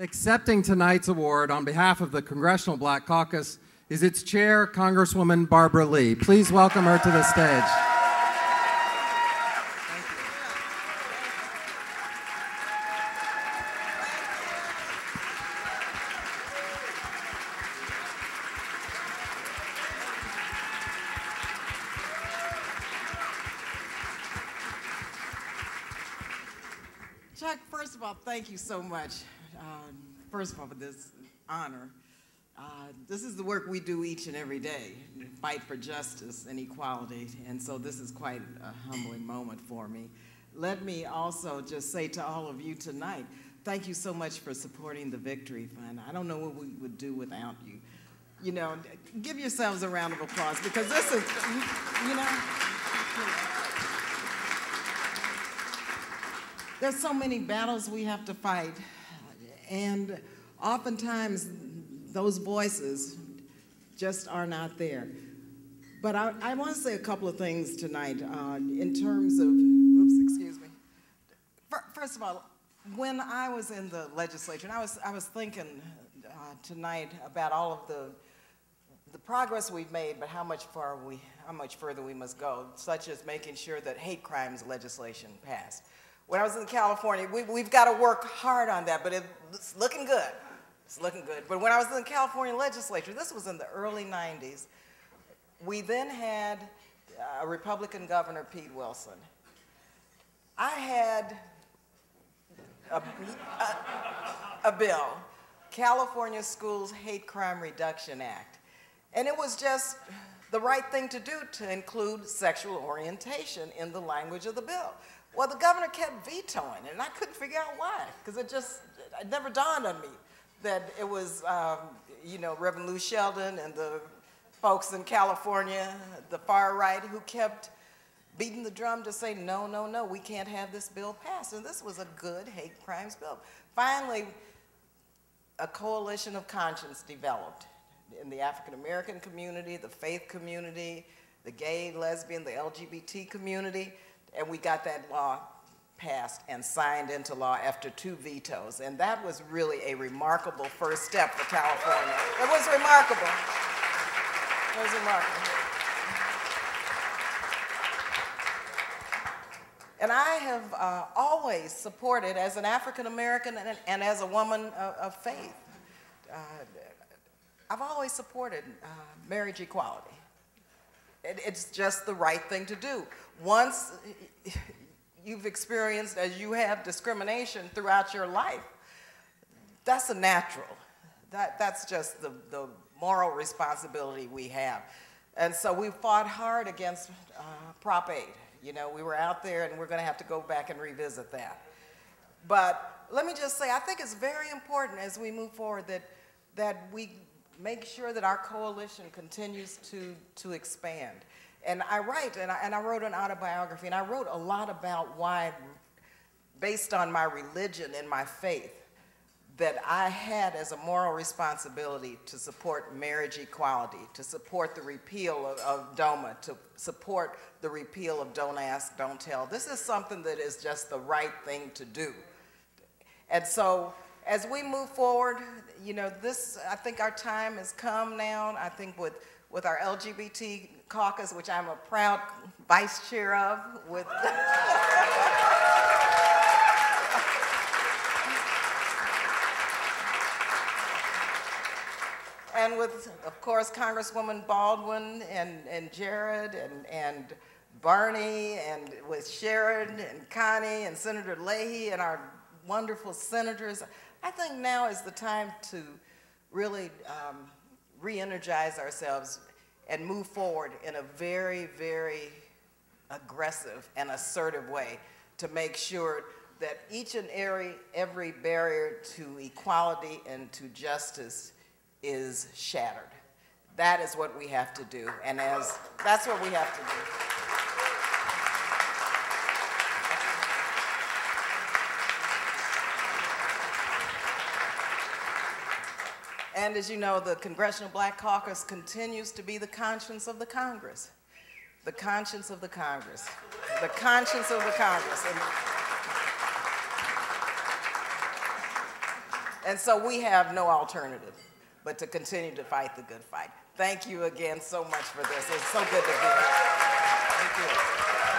Accepting tonight's award on behalf of the Congressional Black Caucus is its chair, Congresswoman Barbara Lee. Please welcome her to the stage. Chuck, first of all, thank you so much. First of all, for this honor. This is the work we do each and every day, fight for justice and equality, and so this is quite a humbling moment for me. Let me also just say to all of you tonight, thank you so much for supporting the Victory Fund. I don't know what we would do without you. You know, give yourselves a round of applause, because this is, you know, there's so many battles we have to fight, and oftentimes those voices just are not there. But I want to say a couple of things tonight in terms of, oops, excuse me. First of all, when I was in the legislature, and I was thinking tonight about all of the progress we've made, but how much further we must go, such as making sure that hate crimes legislation passed. When I was in California, we've got to work hard on that, but it's looking good. It's looking good. But when I was in the California legislature, this was in the early 90s, we then had a Republican governor, Pete Wilson. I had a bill, California Schools Hate Crime Reduction Act, and it was just the right thing to do to include sexual orientation in the language of the bill. Well, the governor kept vetoing it, and I couldn't figure out why, because it never dawned on me that it was, you know, Reverend Lou Sheldon and the folks in California, the far right, who kept beating the drum to say, no, no, no, we can't have this bill passed. And this was a good hate crimes bill. Finally, a coalition of conscience developed in the African American community, the faith community, the gay, lesbian, the LGBT community, and we got that law passed and signed into law after 2 vetoes. And that was really a remarkable first step for California. It was remarkable. It was remarkable. And I have always supported, as an African American and as a woman of faith, I've always supported marriage equality. It's just the right thing to do. Once you've experienced, as you have, discrimination throughout your life, that's a natural. That's just the moral responsibility we have. And so we fought hard against Prop 8. You know, we were out there, and we're going to have to go back and revisit that. But let me just say, I think it's very important as we move forward that we make sure that our coalition continues to expand. And I write, and I wrote an autobiography, and I wrote a lot about why, based on my religion and my faith, that I had as a moral responsibility to support marriage equality, to support the repeal of DOMA, to support the repeal of Don't Ask, Don't Tell. This is something that is just the right thing to do. And so, as we move forward, you know, I think our time has come now. I think with our LGBT caucus, which I'm a proud vice chair of, with and with, of course, Congresswoman Baldwin and Jared and Barney, and with Sharon and Connie and Senator Leahy and our wonderful senators. I think now is the time to really re-energize ourselves and move forward in a very, very aggressive and assertive way to make sure that each and every barrier to equality and to justice is shattered. That is what we have to do, and that's what we have to do. And as you know, the Congressional Black Caucus continues to be the conscience of the Congress. The conscience of the Congress. The conscience of the Congress. And so we have no alternative but to continue to fight the good fight. Thank you again so much for this. It's so good to be here. Thank you.